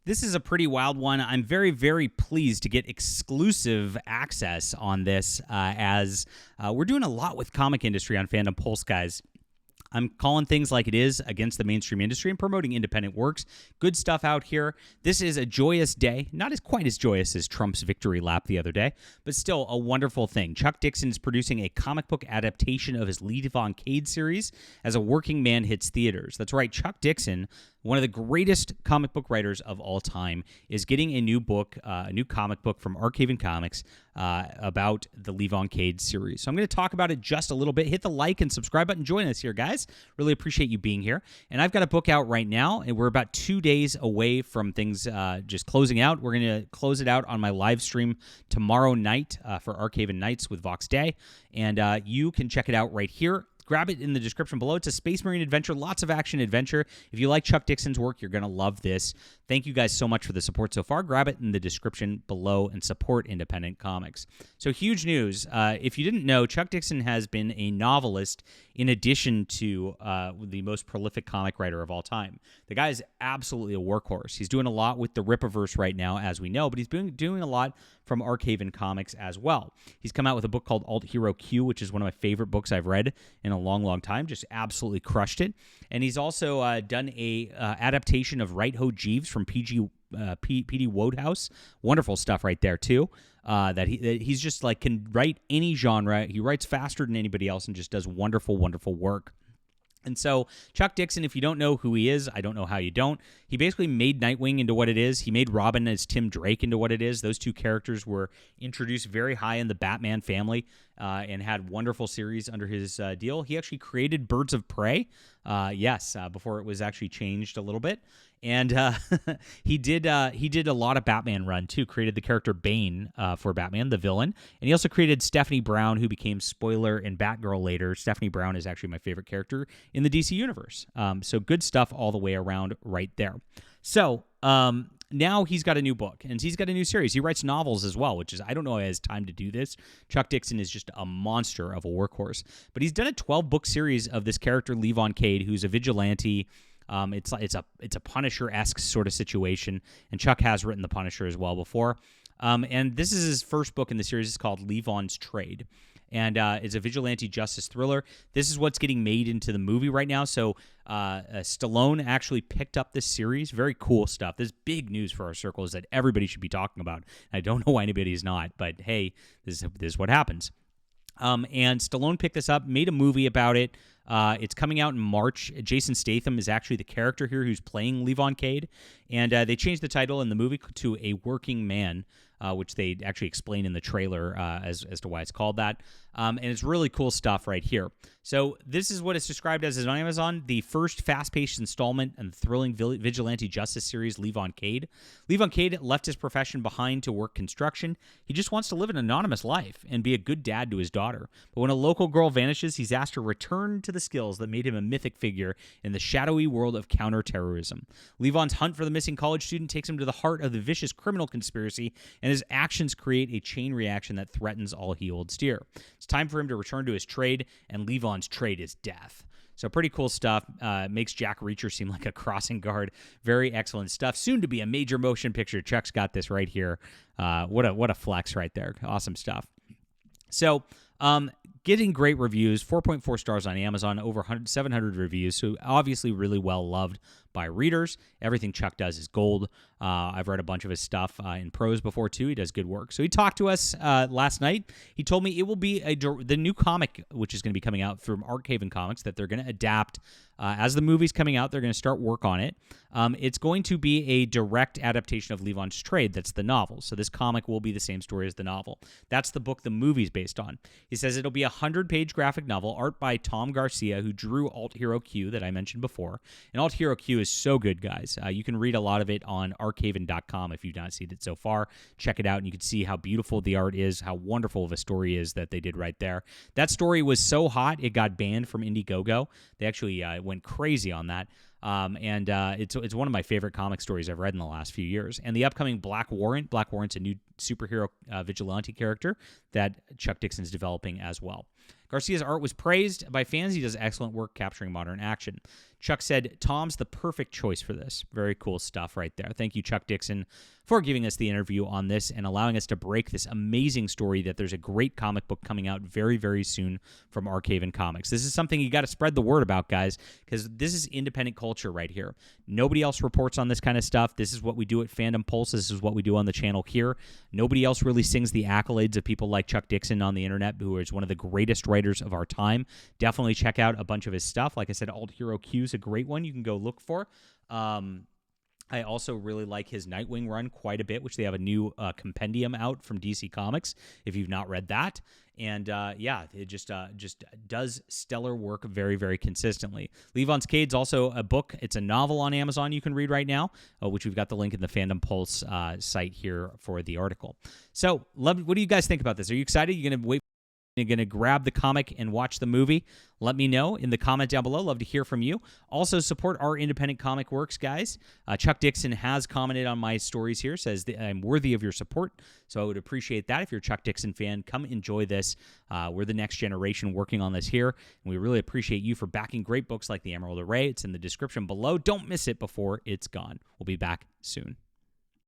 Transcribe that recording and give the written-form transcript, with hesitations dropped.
This is a pretty wild one. I'm very, very pleased to get exclusive access on this as we're doing a lot with comic industry on Fandom Pulse, guys. I'm calling things like it is against the mainstream industry and promoting independent works. Good stuff out here. This is a joyous day. Not as quite as joyous as Trump's victory lap the other day, but still a wonderful thing. Chuck Dixon is producing a comic book adaptation of his Levon Cade series as A Working Man hits theaters. That's right, Chuck Dixon, one of the greatest comic book writers of all time, is getting a new book, a new comic book from Archaven Comics about the Levon Cade series. So I'm going to talk about it just a little bit. Hit the like and subscribe button. Join us here, guys. Really appreciate you being here. And I've got a book out right now, and we're about 2 days away from things just closing out. We're going to close it out on my live stream tomorrow night for Archaven Nights with Vox Day. And you can check it out right here. Grab it in the description below. It's a Space Marine adventure, lots of action adventure. If you like Chuck Dixon's work, you're going to love this. Thank you guys so much for the support so far. Grab it in the description below and support independent comics. So huge news. If you didn't know, Chuck Dixon has been a novelist in addition to the most prolific comic writer of all time. The guy is absolutely a workhorse. He's doing a lot with the Rippaverse right now, as we know, but he's been doing a lot from Archaven Comics as well. He's come out with a book called Alt Hero Q, which is one of my favorite books I've read in a long, long time. Just absolutely crushed it. And he's also done a adaptation of Right Ho Jeeves from P.D. Wodehouse. Wonderful stuff right there, too. That he's just like can write any genre. He writes faster than anybody else and just does wonderful, wonderful work. And so Chuck Dixon, if you don't know who he is, I don't know how you don't. He basically made Nightwing into what it is. He made Robin as Tim Drake into what it is. Those two characters were introduced very high in the Batman family and had wonderful series under his deal. He actually created Birds of Prey, before it was actually changed a little bit. And he did a lot of Batman run, too. Created the character Bane for Batman, the villain. And he also created Stephanie Brown, who became Spoiler and Batgirl later. Stephanie Brown is actually my favorite character in the DC universe. So good stuff all the way around right there. So now he's got a new book, and he's got a new series. He writes novels as well, which is, I don't know if he has time to do this. Chuck Dixon is just a monster of a workhorse. But he's done a 12-book series of this character, Levon Cade, who's a vigilante. It's a Punisher-esque sort of situation, and Chuck has written the Punisher as well before. And this is his first book in the series. It's called Levon's Trade, and it's a vigilante justice thriller. This is what's getting made into the movie right now. So Stallone actually picked up this series. Very cool stuff. This is big news for our circles that everybody should be talking about. I don't know why anybody is not, but hey, this is what happens. And Stallone picked this up, made a movie about it. It's coming out in March. Jason Statham is actually the character here who's playing Levon Cade. And they changed the title in the movie to A Working Man, which they actually explain in the trailer as to why it's called that. And it's really cool stuff right here. So this is what it's described as on Amazon, the first fast-paced installment in the thrilling vigilante justice series, Levon Cade. Levon Cade left his profession behind to work construction. He just wants to live an anonymous life and be a good dad to his daughter. But when a local girl vanishes, he's asked to return to the skills that made him a mythic figure in the shadowy world of counterterrorism. Levon's hunt for the missing college student takes him to the heart of the vicious criminal conspiracy, and his actions create a chain reaction that threatens all he holds dear. It's time for him to return to his trade, and Levon's trade is death. So pretty cool stuff. Makes Jack Reacher seem like a crossing guard. Very excellent stuff. Soon to be a major motion picture. Chuck's got this right here. What a flex right there. Awesome stuff. So getting great reviews, 4.4 stars on Amazon, over 700 reviews, so obviously really well loved by readers. Everything Chuck does is gold. I've read a bunch of his stuff in prose before, too. He does good work. So he talked to us last night. He told me it will be the new comic, which is going to be coming out from Archaven Comics, that they're going to adapt. As the movie's coming out, they're going to start work on it. It's going to be a direct adaptation of Levon's Trade. That's the novel. So this comic will be the same story as the novel. That's the book the movie's based on. He says it'll be a 100-page graphic novel, art by Tom Garcia, who drew Alt Hero Q that I mentioned before. And Alt Hero Q is so good, guys. You can read a lot of it on archaven.com if you've not seen it so far. Check it out, and you can see how beautiful the art is, how wonderful of a story is that they did right there. That story was so hot, it got banned from Indiegogo. They actually went crazy on that. It's one of my favorite comic stories I've read in the last few years. And the upcoming Black Warrant's a new superhero vigilante character that Chuck Dixon's developing as well. Garcia's art was praised by fans. He does excellent work capturing modern action. Chuck said, Tom's the perfect choice for this. Very cool stuff right there. Thank you, Chuck Dixon, for giving us the interview on this and allowing us to break this amazing story that there's a great comic book coming out very, very soon from Archaven Comics. This is something you got to spread the word about, guys, because this is independent culture right here. Nobody else reports on this kind of stuff. This is what we do at Fandom Pulse. This is what we do on the channel here. Nobody else really sings the accolades of people like Chuck Dixon on the internet, who is one of the greatest writers of our time. Definitely check out a bunch of his stuff. Like I said, Alt Hero Q is a great one you can go look for. I also really like his Nightwing run quite a bit, which they have a new compendium out from DC Comics, if you've not read that. And it just does stellar work very, very consistently. Levon Cade's also a book. It's a novel on Amazon you can read right now, which we've got the link in the Fandom Pulse site here for the article. So, what do you guys think about this? Are you excited? You're going to wait? You're going to grab the comic and watch the movie? Let me know in the comment down below. Love to hear from you. Also, support our independent comic works, guys. Chuck Dixon has commented on my stories here, says that I'm worthy of your support. So I would appreciate that. If you're a Chuck Dixon fan, come enjoy this. We're the next generation working on this here, and we really appreciate you for backing great books like The Emerald Array. It's in the description below. Don't miss it before it's gone. We'll be back soon.